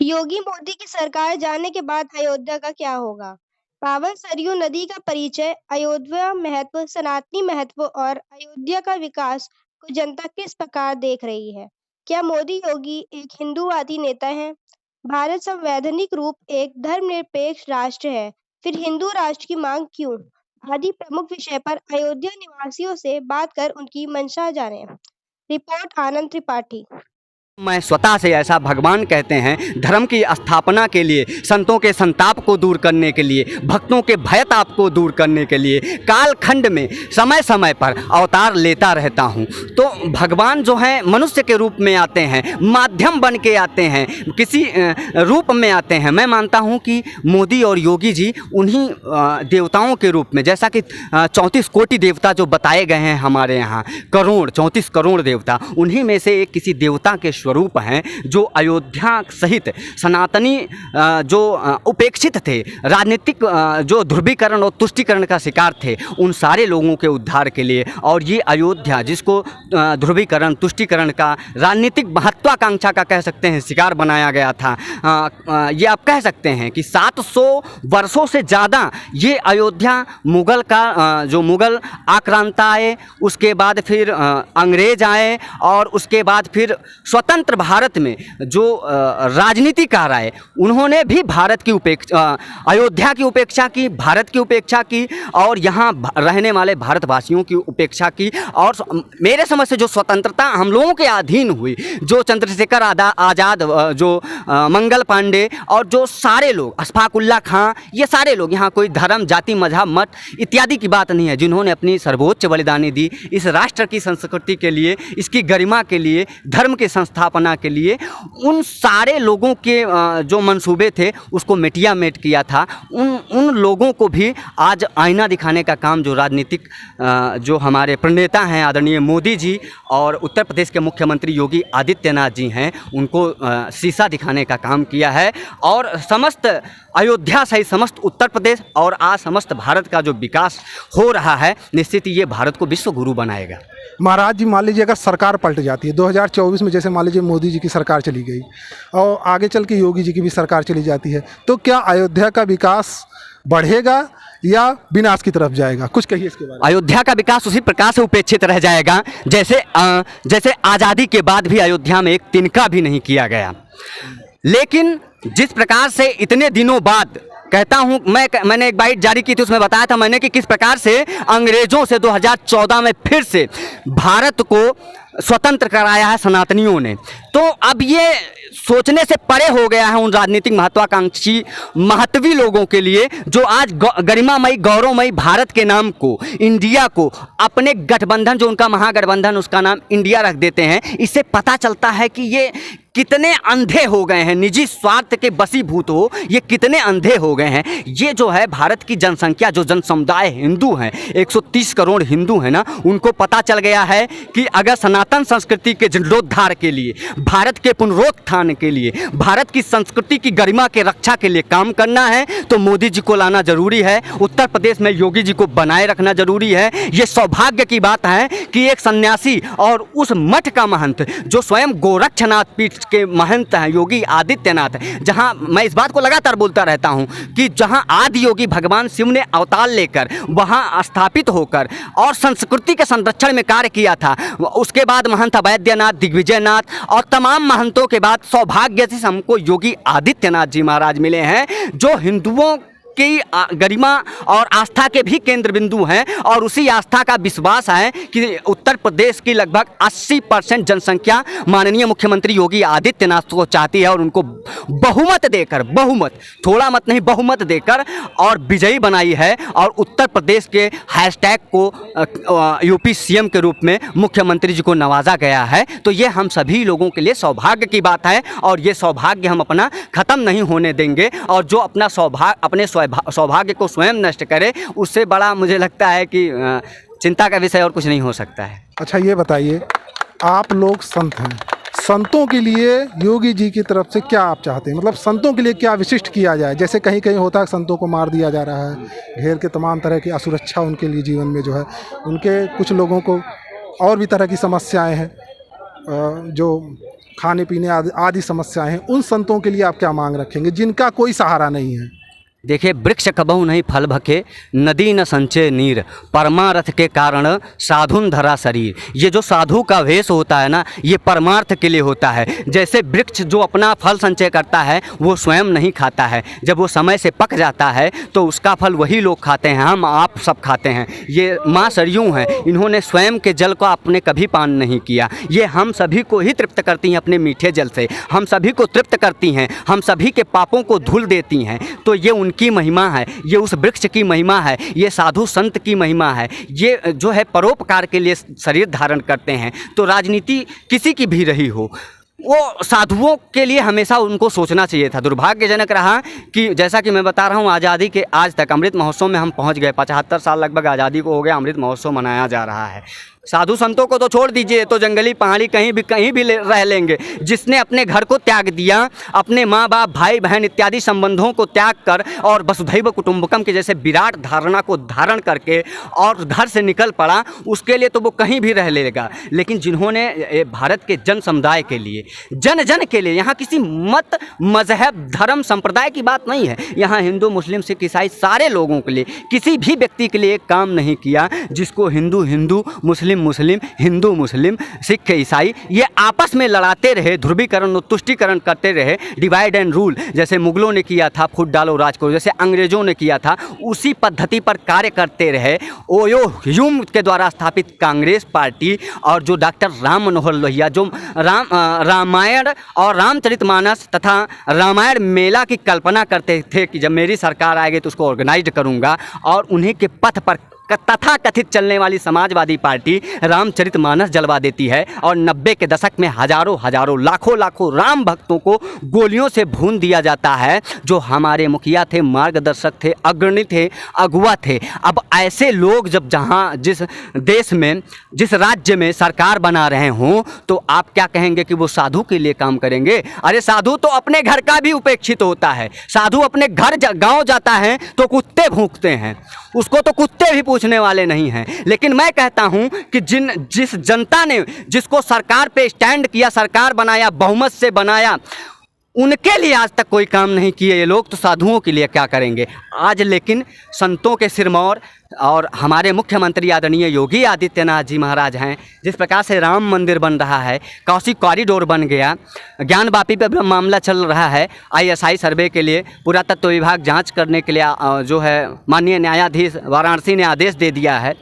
योगी मोदी की सरकार जाने के बाद अयोध्या का क्या होगा? पावन सरयू नदी का परिचय, अयोध्या महत्व, सनातनी महत्व और अयोध्या का विकास को जनता किस प्रकार देख रही है? क्या मोदी योगी एक हिंदूवादी नेता हैं? भारत संवैधानिक रूप एक धर्मनिरपेक्ष राष्ट्र है, फिर हिंदू राष्ट्र की मांग क्यों? आदि प्रमुख विषय पर अयोध्या निवासियों से बात कर उनकी मंशा जाने। रिपोर्ट आनंद त्रिपाठी। मैं स्वतः से ऐसा भगवान कहते हैं धर्म की स्थापना के लिए, संतों के संताप को दूर करने के लिए, भक्तों के भयताप को दूर करने के लिए कालखंड में समय समय पर अवतार लेता रहता हूँ। तो भगवान जो हैं मनुष्य के रूप में आते हैं, माध्यम बन के आते हैं, किसी रूप में आते हैं। मैं मानता हूँ कि मोदी और योगी जी उन्हीं देवताओं के रूप में, जैसा कि 34 कोटि देवता जो बताए गए हैं हमारे यहाँ, 34 करोड़ देवता, उन्हीं में से एक किसी देवता के स्वरूप हैं जो अयोध्या सहित सनातनी जो उपेक्षित थे, राजनीतिक जो ध्रुवीकरण और तुष्टीकरण का शिकार थे, उन सारे लोगों के उद्धार के लिए। और ये अयोध्या जिसको ध्रुवीकरण तुष्टीकरण का राजनीतिक महत्वाकांक्षा का कह सकते हैं शिकार बनाया गया था, ये आप कह सकते हैं कि 700 वर्षों से ज़्यादा ये अयोध्या मुग़ल का जो मुग़ल आक्रांता आए, उसके बाद फिर अंग्रेज आए, और उसके बाद फिर स्वतंत्र भारत में जो राजनीतिकार आए, उन्होंने भी भारत की अयोध्या की उपेक्षा की, भारत की उपेक्षा की, और यहाँ रहने वाले भारतवासियों की उपेक्षा की। और मेरे समझ से जो स्वतंत्रता हम लोगों के अधीन हुई, जो चंद्रशेखर आज़ाद, जो मंगल पांडे और जो सारे लोग, अशफाक उल्ला खां, ये सारे लोग, यहाँ कोई धर्म जाति मजहब मत इत्यादि की बात नहीं है, जिन्होंने अपनी सर्वोच्च बलिदानी दी इस राष्ट्र की संस्कृति के लिए, इसकी गरिमा के लिए, धर्म के संस्थापना के लिए, उन सारे लोगों के जो मंसूबे थे उसको मिटिया मेट किया था। उन लोगों को भी आज आईना दिखाने का काम जो राजनीतिक जो हमारे प्रणेता हैं आदरणीय मोदी जी और उत्तर प्रदेश के मुख्यमंत्री योगी आदित्यनाथ जी हैं, उनको शीशा दिखाने का काम किया है। और समस्त अयोध्या सहित समस्त उत्तर प्रदेश और आज समस्त भारत का जो विकास हो रहा है, निश्चित ही ये भारत को विश्व गुरु बनाएगा। महाराज जी, मान लीजिए अगर सरकार पलट जाती है 2024 में, जैसे मान लीजिए मोदी जी की सरकार चली गई और आगे चल के योगी जी की भी सरकार चली जाती है, तो क्या अयोध्या का विकास बढ़ेगा या विनाश की तरफ जाएगा? कुछ कहिए इसके बारे में। अयोध्या का विकास उसी प्रकार से उपेक्षित रह जाएगा जैसे आज़ादी के बाद भी अयोध्या में एक तिनका भी नहीं किया गया। लेकिन जिस प्रकार से इतने दिनों बाद, कहता हूँ मैंने एक बाइट जारी की थी, उसमें बताया था मैंने कि किस प्रकार से अंग्रेज़ों से 2014 में फिर से भारत को स्वतंत्र कराया है सनातनियों ने। तो अब ये सोचने से परे हो गया है उन राजनीतिक महत्वाकांक्षी महत्वी लोगों के लिए जो आज गरिमामयी गौरवमयी भारत के नाम को, इंडिया को, अपने गठबंधन जो उनका महागठबंधन, उसका नाम इंडिया रख देते हैं। इससे पता चलता है कि ये कितने अंधे हो गए हैं, निजी स्वार्थ के बसीभूत हो ये कितने अंधे हो गए हैं। ये जो है भारत की जनसंख्या, जो जन समुदाय हिंदू हैं, 130 करोड़ हिंदू हैं ना, उनको पता चल गया है कि अगर सनातन संस्कृति के जीर्णोद्धार के लिए, भारत के पुनरुत्थान के लिए, भारत की संस्कृति की गरिमा के रक्षा के लिए काम करना है तो मोदी जी को लाना जरूरी है, उत्तर प्रदेश में योगी जी को बनाए रखना जरूरी है। ये सौभाग्य की बात है कि एक सन्यासी और उस मठ का महंत जो स्वयं गोरक्षनाथ पीठ के महंत हैं योगी आदित्यनाथ, जहां मैं इस बात को लगातार बोलता रहता हूं कि जहां आदि योगी भगवान शिव ने अवतार लेकर वहां स्थापित होकर और संस्कृति के संरक्षण में कार्य किया था, उसके बाद महंत अवैद्यनाथ, दिग्विजयनाथ और तमाम महंतों के बाद सौभाग्य से हमको योगी आदित्यनाथ जी महाराज मिले हैं जो हिंदुओं की गरिमा और आस्था के भी केंद्र बिंदु हैं। और उसी आस्था का विश्वास है कि उत्तर प्रदेश की लगभग 80% जनसंख्या माननीय मुख्यमंत्री योगी आदित्यनाथ को चाहती है और उनको बहुमत देकर, बहुमत, थोड़ा मत नहीं, बहुमत देकर और विजयी बनाई है। और उत्तर प्रदेश के हैशटैग को यूपी सीएम के रूप में मुख्यमंत्री जी को नवाजा गया है। तो ये हम सभी लोगों के लिए सौभाग्य की बात है और ये सौभाग्य हम अपना ख़त्म नहीं होने देंगे। और जो अपना अपने सौभाग्य को स्वयं नष्ट करे, उससे बड़ा मुझे लगता है कि चिंता का विषय और कुछ नहीं हो सकता है। अच्छा, ये बताइए, आप लोग संत हैं, संतों के लिए योगी जी की तरफ से क्या आप चाहते हैं? मतलब संतों के लिए क्या विशिष्ट किया जाए? जैसे कहीं कहीं होता है संतों को मार दिया जा रहा है, घेर के तमाम तरह की असुरक्षा उनके लिए जीवन में जो है, उनके कुछ लोगों को और भी तरह की समस्याएं हैं। जो खाने पीने आदि समस्याएं हैं, उन संतों के लिए आप क्या मांग रखेंगे जिनका कोई सहारा नहीं है? देखिए, वृक्ष कबहु नहीं फल भके, नदी न संचय नीर, परमार्थ के कारण साधुन धरा शरीर। ये जो साधु का वेश होता है ना, ये परमार्थ के लिए होता है। जैसे वृक्ष जो अपना फल संचय करता है वो स्वयं नहीं खाता है, जब वो समय से पक जाता है तो उसका फल वही लोग खाते हैं, हम आप सब खाते हैं। ये माँ सरयू हैं, इन्होंने स्वयं के जल को आपने कभी पान नहीं किया। ये हम सभी को ही तृप्त करती हैं अपने मीठे जल से, हम सभी को तृप्त करती हैं, हम सभी के पापों को धुल देती हैं। तो ये की महिमा है, ये उस वृक्ष की महिमा है, ये साधु संत की महिमा है। ये जो है परोपकार के लिए शरीर धारण करते हैं। तो राजनीति किसी की भी रही हो, वो साधुओं के लिए हमेशा उनको सोचना चाहिए था। दुर्भाग्यजनक रहा कि जैसा कि मैं बता रहा हूँ, आज़ादी के आज तक अमृत महोत्सव में हम पहुँच गए, 75 साल लगभग आज़ादी को हो गया, अमृत महोत्सव मनाया जा रहा है। साधु संतों को तो छोड़ दीजिए, तो जंगली पहाड़ी कहीं भी रह लेंगे। जिसने अपने घर को त्याग दिया, अपने माँ बाप भाई बहन इत्यादि संबंधों को त्याग कर और वसुधैव कुटुंबकम के जैसे विराट धारणा को धारण करके और घर से निकल पड़ा, उसके लिए तो वो कहीं भी रह लेगा। लेकिन जिन्होंने भारत के जन समुदाय के लिए, जन जन के लिए, यहाँ किसी मत मजहब धर्म संप्रदाय की बात नहीं है, यहाँ हिंदू मुस्लिम सिख ईसाई सारे लोगों के लिए, किसी भी व्यक्ति के लिए एक काम नहीं किया जिसको हिंदू हिंदू मुस्लिम मुस्लिम हिंदू मुस्लिम सिख ईसाई ये आपस में लड़ाते रहे, ध्रुवीकरण और तुष्टीकरण करते रहे, डिवाइड एंड रूल जैसे मुगलों ने किया था, फूट डालो राज करो जैसे अंग्रेजों ने किया था, उसी पद्धति पर कार्य करते रहे। ओयो ह्यूम के द्वारा स्थापित कांग्रेस पार्टी और जो डॉक्टर राम मनोहर लोहिया जो रामायण और रामचरितमानस तथा रामायण मेला की कल्पना करते थे कि जब मेरी सरकार आएगी तो उसको ऑर्गेनाइज करूँगा, और उन्हीं के पथ पर तथा कथित चलने वाली समाजवादी पार्टी रामचरितमानस जलवा देती है और 90 के दशक में हजारों लाखों राम भक्तों को गोलियों से भून दिया जाता है, जो हमारे मुखिया थे, मार्गदर्शक थे, अग्रणी थे, अगुआ थे। अब ऐसे लोग जब जहां जिस देश में जिस राज्य में सरकार बना रहे हों, तो आप क्या कहेंगे कि वो साधु के लिए काम करेंगे? अरे साधु तो अपने घर का भी उपेक्षित होता है, साधु अपने घर गाँव जाता है तो कुत्ते भूंकते हैं, उसको तो कुत्ते भी पूछने वाले नहीं हैं। लेकिन मैं कहता हूं कि जिस जनता ने जिसको सरकार पे स्टैंड किया, सरकार बनाया, बहुमत से बनाया, उनके लिए आज तक कोई काम नहीं किए ये लोग, तो साधुओं के लिए क्या करेंगे? आज लेकिन संतों के सिरमौर और हमारे मुख्यमंत्री आदरणीय योगी आदित्यनाथ जी महाराज हैं, जिस प्रकार से राम मंदिर बन रहा है, काशी कॉरिडोर बन गया, ज्ञान वापी पर मामला चल रहा है, ISI सर्वे के लिए पुरातत्व विभाग जांच करने के लिए जो है माननीय न्यायाधीश वाराणसी ने आदेश दे दिया है।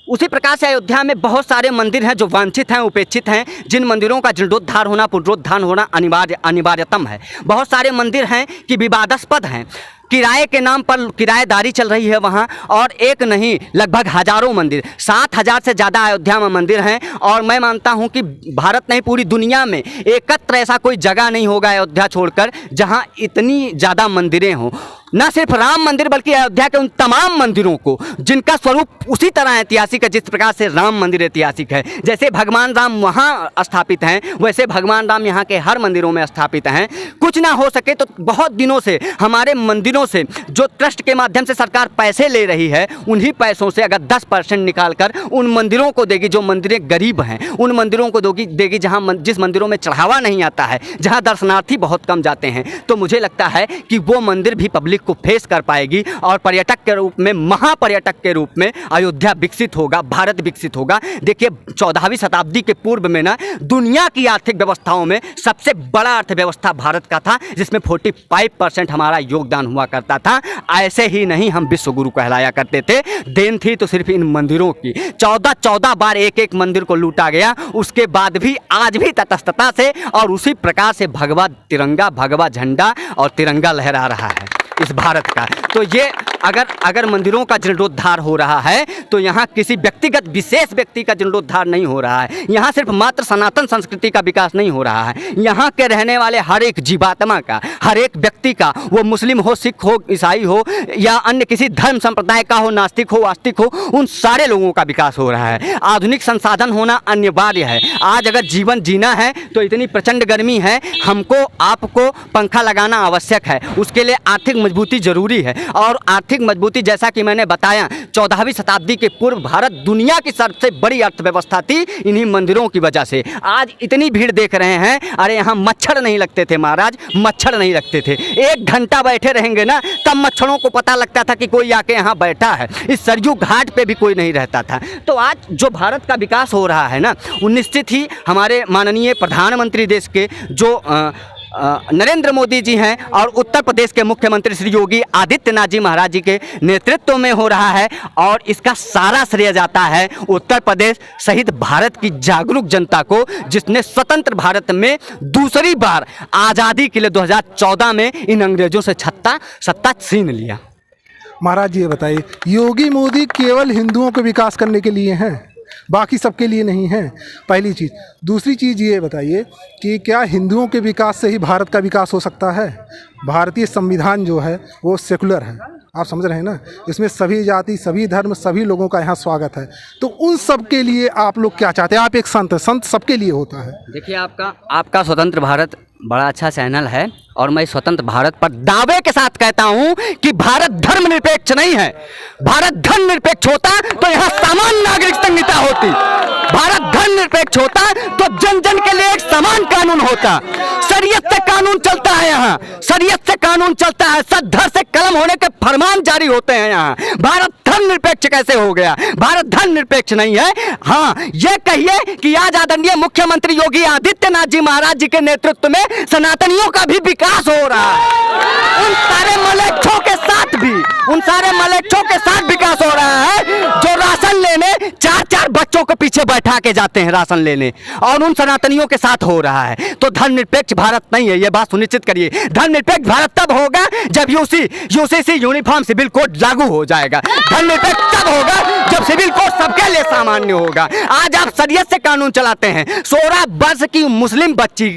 उसी प्रकार से अयोध्या में बहुत सारे मंदिर हैं जो वांछित हैं, उपेक्षित हैं, जिन मंदिरों का जीर्णोद्धार होना, पुनरुद्धार होना अनिवार्यतम है। बहुत सारे मंदिर हैं कि विवादास्पद हैं, किराए के नाम पर किराएदारी चल रही है वहाँ, और एक नहीं लगभग हजारों मंदिर, 7000 से ज़्यादा अयोध्या में मंदिर हैं। और मैं मानता हूँ कि भारत नहीं पूरी दुनिया में एकत्र ऐसा कोई जगह नहीं होगा अयोध्या छोड़कर जहाँ इतनी ज़्यादा मंदिरें हों। न सिर्फ राम मंदिर बल्कि अयोध्या के उन तमाम मंदिरों को जिनका स्वरूप उसी तरह ऐतिहासिक है जिस प्रकार से राम मंदिर ऐतिहासिक है। जैसे भगवान राम वहाँ स्थापित हैं, वैसे भगवान राम यहाँ के हर मंदिरों में स्थापित हैं। कुछ ना हो सके तो बहुत दिनों से हमारे मंदिरों से जो ट्रस्ट के माध्यम से सरकार पैसे ले रही है, उन्हीं पैसों से अगर 10% निकाल कर उन मंदिरों को देगी जो मंदिरें गरीब हैं, उन मंदिरों को देगी जहाँ जिस मंदिरों में चढ़ावा नहीं आता है, जहाँ दर्शनार्थी बहुत कम जाते हैं, तो मुझे लगता है कि वो मंदिर भी पब्लिक को फेस कर पाएगी और पर्यटक के रूप में, महापर्यटक के रूप में अयोध्या विकसित होगा, भारत विकसित होगा। देखिए 14वीं शताब्दी के पूर्व में ना दुनिया की आर्थिक व्यवस्थाओं में सबसे बड़ा अर्थव्यवस्था भारत का था, जिसमें 45% हमारा योगदान हुआ करता था। ऐसे ही नहीं हम विश्व गुरु कहलाया करते थे। देन थी तो सिर्फ इन मंदिरों की, 14 बार एक मंदिर को लूटा गया, उसके बाद भी आज भी तटस्थता से और उसी प्रकार से भगवा तिरंगा, भगवा झंडा और तिरंगा लहरा रहा है इस भारत का। तो ये अगर मंदिरों का जीर्णोद्धार हो रहा है तो यहाँ किसी व्यक्तिगत विशेष व्यक्ति का जीर्णोद्धार नहीं हो रहा है, यहाँ सिर्फ मात्र सनातन संस्कृति का विकास नहीं हो रहा है, यहाँ के रहने वाले हर एक जीवात्मा का, हर एक व्यक्ति का, वो मुस्लिम हो, सिख हो, ईसाई हो या अन्य किसी धर्म संप्रदाय का हो, नास्तिक हो, आस्तिक हो, उन सारे लोगों का विकास हो रहा है। आधुनिक संसाधन होना अनिवार्य है। आज अगर जीवन जीना है तो इतनी प्रचंड गर्मी है, हमको आपको पंखा लगाना आवश्यक है, उसके लिए आर्थिक मजबूती जरूरी है। और आर्थिक मजबूती, जैसा कि मैंने बताया, 14वीं शताब्दी के पूर्व भारत दुनिया की सबसे बड़ी अर्थव्यवस्था थी इन्हीं मंदिरों की वजह से। आज इतनी भीड़ देख रहे हैं, अरे यहाँ मच्छर नहीं लगते थे महाराज, मच्छर नहीं लगते थे। 1 घंटा बैठे रहेंगे ना, तब मच्छरों को पता लगता था कि कोई आके यहाँ बैठा है। इस सरयू घाट पे भी कोई नहीं रहता था। तो आज जो भारत का विकास हो रहा है ना, वो निश्चित ही हमारे माननीय प्रधानमंत्री देश के जो नरेंद्र मोदी जी हैं और उत्तर प्रदेश के मुख्यमंत्री श्री योगी आदित्यनाथ जी महाराज जी के नेतृत्व में हो रहा है। और इसका सारा श्रेय जाता है उत्तर प्रदेश सहित भारत की जागरूक जनता को, जिसने स्वतंत्र भारत में दूसरी बार आज़ादी के लिए 2014 में इन अंग्रेजों से सत्ता छीन लिया। महाराज जी ये बताइए, योगी मोदी केवल हिंदुओं के विकास करने के लिए हैं, बाकी सबके लिए नहीं है, पहली चीज़। दूसरी चीज़ ये बताइए कि क्या हिंदुओं के विकास से ही भारत का विकास हो सकता है? भारतीय संविधान जो है वो सेकुलर है, आप समझ रहे हैं ना, इसमें सभी जाति, सभी धर्म, सभी लोगों का यहाँ स्वागत है। तो उन सब के लिए आप लोग क्या चाहते हैं? आप एक संत सबके लिए होता है। देखिए, आपका स्वतंत्र भारत बड़ा अच्छा चैनल है और मैं स्वतंत्र भारत पर दावे के साथ कहता हूं कि भारत धर्मनिरपेक्ष नहीं है। भारत धर्मनिरपेक्ष होता तो यहाँ सामान्य नागरिक संहिता होती। भारत धर्मनिरपेक्ष होता तो जन जन के लिए एक समान कानून होता। शरीयत से कानून चलता है यहाँ, शरीयत से कानून चलता है, सद्धर से कलम होने के फरमान जारी होते हैं यहाँ। भारत धर्मनिरपेक्ष कैसे हो गया? भारत धर्मनिरपेक्ष नहीं है। हाँ, ये कहिए कि आज आदरणीय मुख्यमंत्री योगी आदित्यनाथ जी महाराज जी के नेतृत्व में सनातनियों का भी विकास हो रहा है। उन सारे मलेच्छों के साथ भी, उन सारे मलेच्छों के साथ विकास हो रहा है जो राशन लेने 4-4 बच्चों के पीछे बैठा के जाते हैं राशन लेने, और उन सनातनियों के साथ हो रहा है। तो धर्मनिरपेक्ष भारत नहीं है, ये बात सुनिश्चित करिए। धर्मनिरपेक्ष भारत तब होगा जब यूसीसी यूनिफॉर्म सिविल कोड लागू हो जाएगा। धर्मनिरपेक्ष तब होगा जब सिविल कोड सबके लिए सामान्य होगा। आज आप शरीयत से कानून चलाते हैं। 16 वर्ष की मुस्लिम बच्ची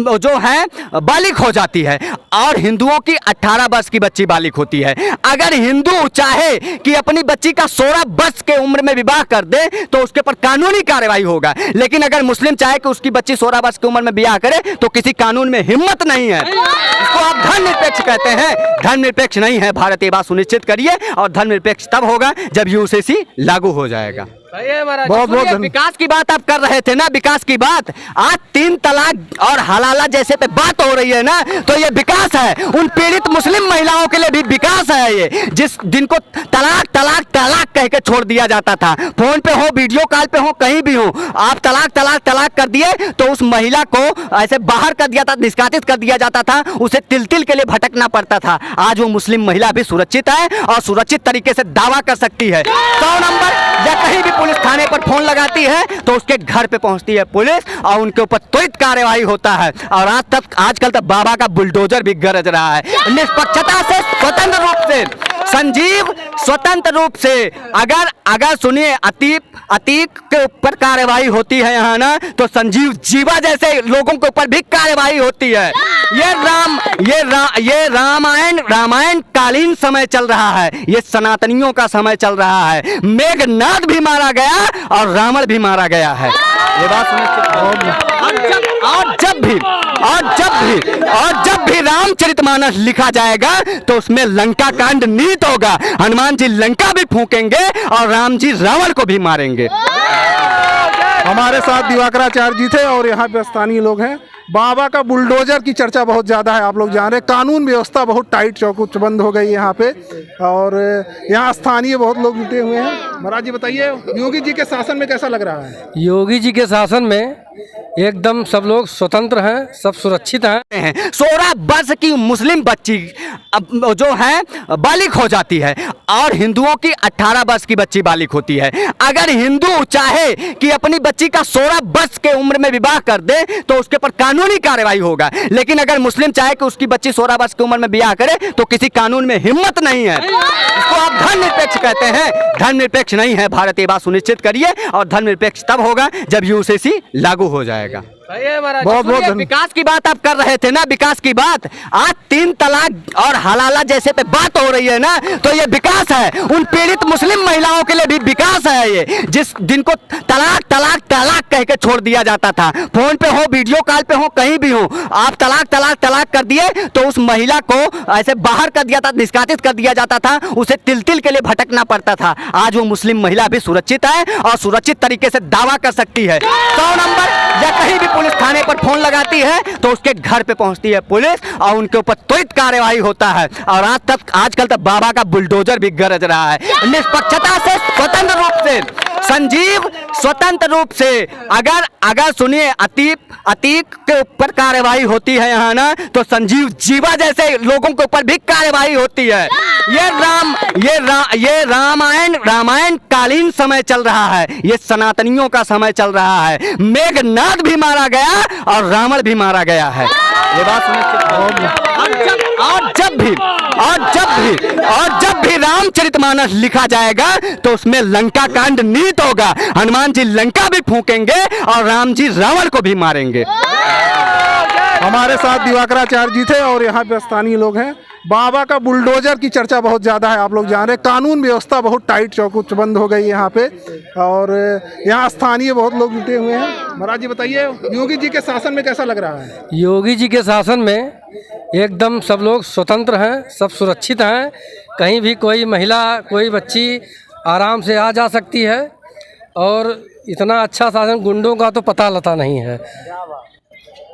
जो है बालिग हो जाती है और हिंदुओं की 18 वर्ष की बच्ची बालिग होती है। अगर हिंदू चाहे कि अपनी बच्ची का 16 वर्ष के उम्र में विवाह कर दे तो उसके ऊपर कानूनी कार्रवाई होगा, लेकिन अगर मुस्लिम चाहे कि उसकी बच्ची 16 वर्ष की उम्र में विवाह करे तो किसी कानून में हिम्मत नहीं है। इसको आप धर्मनिरपेक्ष कहते हैं, धर्मनिरपेक्ष नहीं है भारत। ये बात सुनिश्चित करिए। और धर्मनिरपेक्ष तब होगा जब यूसीसी लागू हो जाएगा। बहुत विकास की बात आप कर रहे थे ना, विकास की बात। आज 3 तलाक और हलाला जैसे पे बात हो रही है ना, तो ये विकास है। उन पीड़ित मुस्लिम महिलाओं के लिए भी विकास है ये, जिस जिनको तलाक तलाक तलाक कह के छोड़ दिया जाता था। फोन पे हो, वीडियो कॉल पे हो, कहीं भी हो, आप तलाक तलाक तलाक कर दिए तो उस महिला को ऐसे बाहर कर दिया था, निष्कासित कर दिया जाता था, उसे तिल तिल के लिए भटकना पड़ता था। आज वो मुस्लिम महिला भी सुरक्षित है और सुरक्षित तरीके से दावा कर सकती है। 100 नंबर या कहीं भी पुलिस थाने पर फोन लगाती है तो उसके घर पे पहुंचती है पुलिस और उनके ऊपर त्वरित कार्यवाही होता है। और आजकल तो बाबा का बुलडोजर भी गरज रहा है। निष्पक्षता से, स्वतंत्र रूप से, संजीव स्वतंत्र रूप से अगर सुनिए अतीक के ऊपर कार्यवाही होती है यहाँ ना, तो संजीव जीवा जैसे लोगों के ऊपर भी कार्यवाही होती है। ये रामायण कालीन समय चल रहा है, ये सनातनियों का समय चल रहा है। मेघनाद भी मारा गया और रावण भी मारा गया है। ये बात सुनिश्चित। और जब भी रामचरितमानस लिखा जाएगा तो उसमें लंका कांड नीत होगा। हनुमान जी लंका भी फूकेंगे और राम जी रावण को भी मारेंगे। हमारे साथ दिवाकराचार्य जी थे और यहाँ पे स्थानीय लोग हैं। बाबा का बुलडोजर की चर्चा बहुत ज़्यादा है, आप लोग जान रहे हैं। कानून व्यवस्था बहुत टाइट चौकस-बंद हो गई यहाँ पे और यहाँ स्थानीय बहुत लोग जुटे हुए हैं। महाराज जी बताइए, योगी जी के शासन में कैसा लग रहा है? योगी जी के शासन में एकदम सब लोग स्वतंत्र हैं, सब सुरक्षित हैं। 16 वर्ष की मुस्लिम बच्ची जो है बालिग हो जाती है और हिंदुओं की 18 वर्ष की बच्ची बालिग होती है। अगर हिंदू चाहे कि अपनी बच्ची का 16 वर्ष के उम्र में विवाह कर दे तो उसके ऊपर कानूनी कार्रवाई होगा, लेकिन अगर मुस्लिम चाहे कि उसकी बच्ची 16 वर्ष की उम्र में विवाह करे तो किसी कानून में हिम्मत नहीं है। इसको आप धर्मनिरपेक्ष कहते हैं, धर्मनिरपेक्ष नहीं है भारत। ये बात सुनिश्चित करिए। और धर्मनिरपेक्ष तब होगा जब यूसीसी लागू हो जाएगा। बहुत बहुत धन्यवाद। विकास की बात आप कर रहे थे ना, विकास की बात। आज 3 तलाक और हलाला जैसे पे बात हो रही है ना, तो ये विकास है। उन पीड़ित मुस्लिम महिलाओं के लिए भी विकास है ये, जिस जिनको तलाक तलाक तलाक कह के छोड़ दिया जाता था। फोन पे हो, वीडियो कॉल पे हो, कहीं भी हो, आप तलाक तलाक तलाक कर दिए तो उस महिला को ऐसे बाहर कर दिया था, निष्कासित कर दिया जाता था, उसे तिल तिल के लिए भटकना पड़ता था। आज वो मुस्लिम महिला भी सुरक्षित है और सुरक्षित तरीके से दावा कर सकती है। 100 नंबर या कहीं भी पुलिस थाने पर फोन लगाती है तो उसके घर पे पहुंचती है पुलिस और उनके ऊपर त्वरित कार्यवाही होता है। और आजकल तो बाबा का बुलडोजर भी गरज रहा है। निष्पक्षता से, स्वतंत्र रूप से, संजीव स्वतंत्र रूप से अगर सुनिए अतीक के ऊपर कार्यवाही होती है यहाँ ना, तो संजीव जीवा जैसे लोगों के ऊपर भी कार्यवाही होती है। ये रामायण कालीन समय चल रहा है, ये सनातनियों का समय चल रहा है। मेघनाद भी मारा गया और रावण भी मारा गया है। ये बात और जब भी रामचरितमानस लिखा जाएगा तो उसमें लंका कांड नीत होगा। हनुमान जी लंका भी फूकेंगे और राम जी रावण को भी मारेंगे। हमारे साथ दिवाकराचार्य जी थे और यहाँ पे स्थानीय लोग हैं। बाबा का बुलडोजर की चर्चा बहुत ज़्यादा है, आप लोग जान रहे हैं। कानून व्यवस्था बहुत टाइट चौकस-बंद हो गई है यहाँ पे, और यहाँ स्थानीय बहुत लोग जुटे हुए हैं। महाराज जी बताइए, योगी जी के शासन में कैसा लग रहा है? योगी जी के शासन में एकदम सब लोग स्वतंत्र हैं, सब सुरक्षित हैं। कहीं भी कोई महिला, कोई बच्ची आराम से आ जा सकती है। और इतना अच्छा शासन, गुंडों का तो पता लता नहीं है।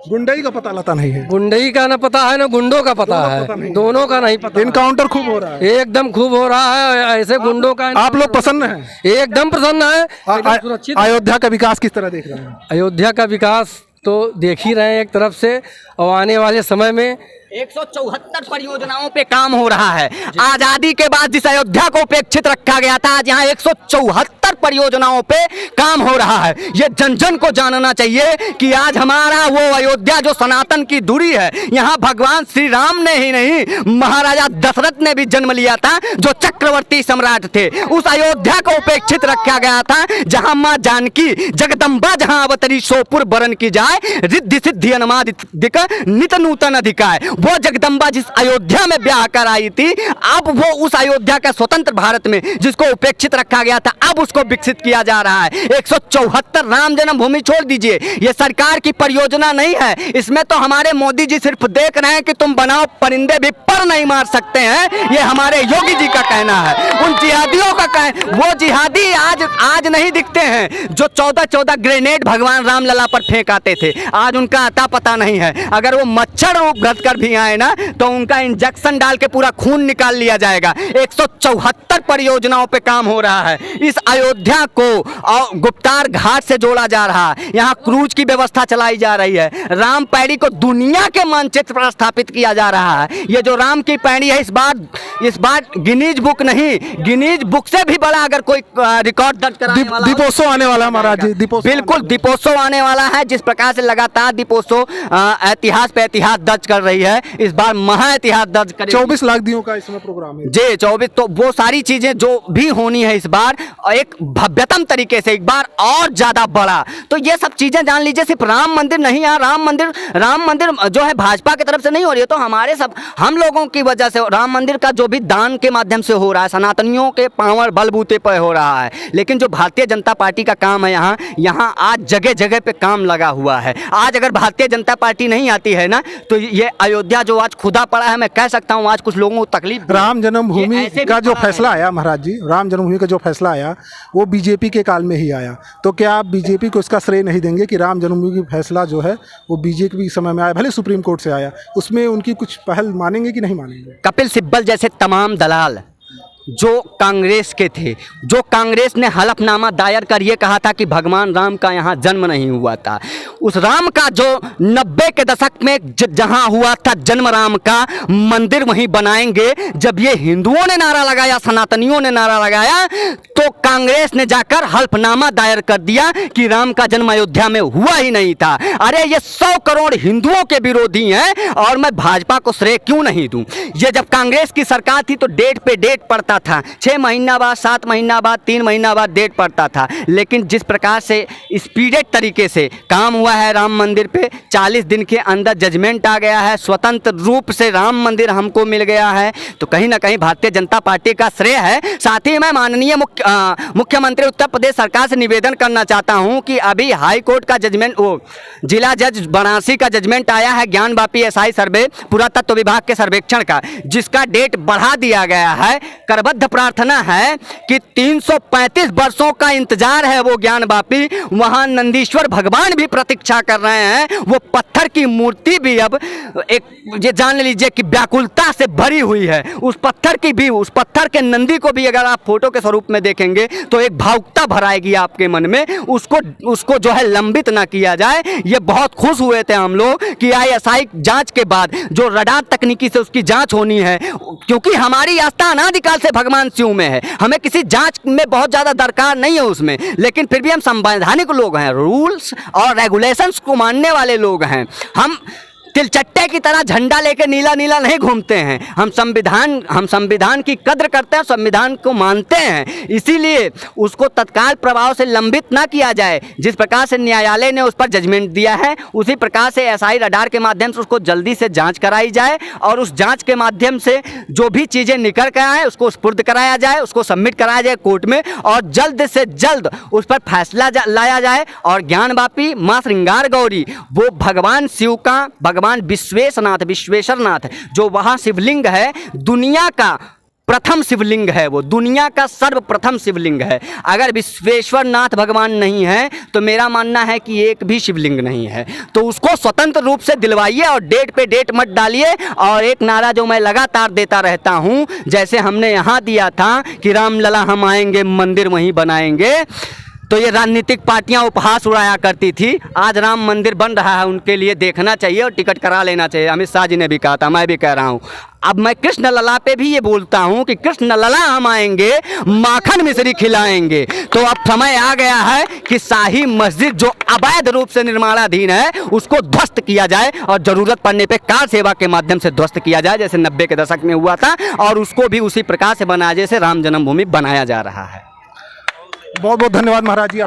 गुंडई का पता लता नहीं है? गुंडई का ना पता है ना गुंडों का पता है, दोनों का नहीं पता। इनकाउंटर खूब हो रहा है, एकदम खूब हो रहा है। ऐसे गुंडों का आप लोग प्रसन्न हैं? एकदम प्रसन्न है, सुरक्षित। अयोध्या का विकास किस तरह देख रहे हैं? अयोध्या का विकास तो देख ही रहे हैं एक तरफ से, और आने वाले समय में 174 परियोजनाओं पे काम हो रहा है। आजादी के बाद जिस अयोध्या को उपेक्षित रखा गया था, आज यहाँ 174 परियोजनाओं पे काम हो रहा है। ये जन जन को जानना चाहिए कि आज हमारा वो अयोध्या जो सनातन की धुरी है, यहाँ भगवान श्री राम ने ही नहीं, महाराजा दशरथ ने भी जन्म लिया था, जो चक्रवर्ती सम्राट थे। उस अयोध्या को उपेक्षित रखा गया था, जहाँ माँ जानकी जगदम्बा जहाँ अवतरी सोपुर बरन की जाए, रिद्धि सिद्धि अनुमादिक नित नूतन अधिकाय। वो जगदम्बा जिस अयोध्या में ब्याह कर आई थी, अब वो उस अयोध्या का स्वतंत्र भारत में जिसको उपेक्षित रखा गया था, अब उसको विकसित किया जा रहा है। 174 राम जन्मभूमि छोड़ दीजिए, ये सरकार की परियोजना नहीं है। इसमें तो हमारे मोदी जी सिर्फ देख रहे हैं कि तुम बनाओ, परिंदे भी पर नहीं मार सकते हैं, ये हमारे योगी जी का कहना है। उन जिहादियों का वो जिहादी आज नहीं दिखते हैं जो 14 ग्रेनेड भगवान राम लला पर फेंक आते थे, आज उनका अता पता नहीं है। अगर वो मच्छर रूप घट कर भी आए ना, तो उनका इंजेक्शन डाल के पूरा खून निकाल लिया जाएगा। 174 परियोजनाओं पे काम हो रहा है। इस अयोध्या को गुप्तार घाट से जोड़ा जा रहा है, यहाँ क्रूज की व्यवस्था चलाई जा रही है। राम पैड़ी को दुनिया के मानचित्र पर स्थापित किया जा रहा है। ये जो राम की पैड़ी है, इस बार गिनीज बुक नहीं, गिनीज बुक से भी बड़ा अगर कोई रिकॉर्ड दर्ज कराने वाला, दीपोत्सव आने वाला है महाराज जी, बिल्कुल दीपोत्सव आने वाला है। जिस प्रकार से लगातार दीपोत्सव इतिहास पे इतिहास दर्ज कर रही है, इस बार महा इतिहास दर्ज करेगी। 24 लाख दियों का इसमें प्रोग्राम है जी, 24। तो वो सारी चीजें जो भी होनी है इस बार एक भव्यतम तरीके से, एक बार और ज्यादा बड़ा। तो ये सब चीजें जान लीजिए, सिर्फ राम मंदिर नहीं, यहाँ राम मंदिर जो है भाजपा की तरफ से नहीं हो रही है, तो हमारे हम लोगों की वजह से राम मंदिर का जो भी दान के माध्यम से हो रहा है, सनातनियों के पावर बलबूते पर हो रहा है। लेकिन जो भारतीय जनता पार्टी का काम है, यहाँ आज जगह जगह पे काम लगा हुआ है। आज अगर भारतीय जनता पार्टी नहीं आती है ना, तो ये अयोध्या जो आज खुदा पड़ा है, मैं कह सकता हूँ आज कुछ लोगों को तकलीफ। राम जन्मभूमि का जो फैसला आया महाराज जी, राम जन्मभूमि का जो फैसला आया वो बीजेपी के काल में ही आया, तो क्या आप बीजेपी को इसका श्रेय नहीं देंगे कि राम जन्मभूमि का फैसला जो है वो बीजेपी के समय में आया, भले सुप्रीम कोर्ट से आया, उसमें उनकी कुछ पहल मानेंगे कि नहीं मानेंगे? कपिल सिब्बल जैसे तमाम दलाल जो कांग्रेस के थे, जो कांग्रेस ने हलफनामा दायर कर ये कहा था कि भगवान राम का यहाँ जन्म नहीं हुआ था, उस राम का जो 90 के दशक में जहाँ हुआ था जन्म राम का, मंदिर वहीं बनाएंगे। जब ये हिंदुओं ने नारा लगाया, सनातनियों ने नारा लगाया, तो कांग्रेस ने जाकर हल्फनामा दायर कर दिया कि राम का जन्म अयोध्या में हुआ ही नहीं था। अरे ये 100 करोड़ हिंदुओं के विरोधी हैं, और मैं भाजपा को श्रेय क्यों नहीं दूं? ये जब कांग्रेस की सरकार थी तो डेट पे डेट पड़ता पड़ता था, 6 महीना बाद, 7 महीना बाद, 3 महीना बाद डेट पड़ता था। लेकिन जिस प्रकार से स्पीडेड तरीके से काम हुआ है राम मंदिर पे, 40 दिन के अंदर जजमेंट आ गया है, स्वतंत्र रूप से राम मंदिर हमको मिल गया है, तो कहीं ना कहीं भारतीय जनता पार्टी का श्रेय है। साथ ही मैं माननीय मुख्यमंत्री उत्तर प्रदेश सरकार से निवेदन करना चाहता हूं कि अभी हाई कोर्ट का जजमेंट, वो जिला जज वाराणसी का जजमेंट आया है ज्ञानवापी एसआई सर्वे पुरातत्व विभाग के सर्वेक्षण का, जिसका डेट बढ़ा दिया गया है। करबद्ध प्रार्थना है कि 335 वर्षों का इंतजार है वो ज्ञानवापी, वहां नंदीश्वर भगवान भी प्रतीक्षा कर रहे हैं। वो पत्थर की मूर्ति भी अब एक, ये जान लीजिए कि व्याकुलता से भरी हुई है। उस पत्थर की भी, उस पत्थर के नंदी को भी अगर आप फोटो के स्वरूप में देखेंगे तो एक भावुकता भराएगी आपके मन में। उसको जो है लंबित ना किया जाए। ये बहुत खुश हुए थे हम लोग कि आईएसआई जांच के बाद जो रडार तकनीकी से उसकी जांच होनी है, क्योंकि हमारी आस्था अनादिकाल से भगवान शिव में है, हमें किसी जांच में बहुत ज़्यादा दरकार नहीं है उसमें, लेकिन फिर भी हम संवैधानिक लोग हैं, रूल्स और रेगुलेशंस को मानने वाले लोग हैं। हम तिलचट्टे की तरह झंडा लेके नीला नीला नहीं घूमते हैं। हम संविधान की कद्र करते हैं, संविधान को मानते हैं, इसीलिए उसको तत्काल प्रभाव से लंबित ना किया जाए। जिस प्रकार से न्यायालय ने उस पर जजमेंट दिया है, उसी प्रकार से एसआई रडार के माध्यम से उसको जल्दी से जांच कराई जाए और उस जांच के माध्यम से जो भी चीज़ें निकल कर आए उसको सुपुर्द कराया जाए, उसको सबमिट कराया जाए कोर्ट में और जल्द से जल्द उस पर फैसला लाया जाए। और ज्ञानवापी माँ श्रृंगार गौरी, वो भगवान शिव का, भगवान विश्वेश्वरनाथ जो वहाँ शिवलिंग है, दुनिया का प्रथम शिवलिंग है, वो दुनिया का सर्वप्रथम शिवलिंग है। अगर विश्वेश्वरनाथ भगवान नहीं है तो मेरा मानना है कि एक भी शिवलिंग नहीं है। तो उसको स्वतंत्र रूप से दिलवाइए और डेट पे डेट मत डालिए। और एक नारा जो मैं लगातार देता रहता हूँ, जैसे हमने यहाँ दिया था कि रामलला हम आएंगे मंदिर वहीं बनाएंगे, तो ये राजनीतिक पार्टियां उपहास उड़ाया करती थी। आज राम मंदिर बन रहा है, उनके लिए देखना चाहिए और टिकट करा लेना चाहिए। अमित शाह जी ने भी कहा था, मैं भी कह रहा हूँ। अब मैं कृष्ण लला पे भी ये बोलता हूँ कि कृष्ण लला हम आएंगे, माखन मिश्री खिलाएंगे। तो अब समय आ गया है कि शाही मस्जिद जो अवैध रूप से निर्माणाधीन है उसको ध्वस्त किया जाए और ज़रूरत पड़ने पे कार सेवा के माध्यम से ध्वस्त किया जाए, जैसे 90 के दशक में हुआ था, और उसको भी उसी प्रकार से बनाया जैसे राम जन्मभूमि बनाया जा रहा है। बहुत बहुत धन्यवाद महाराज जी।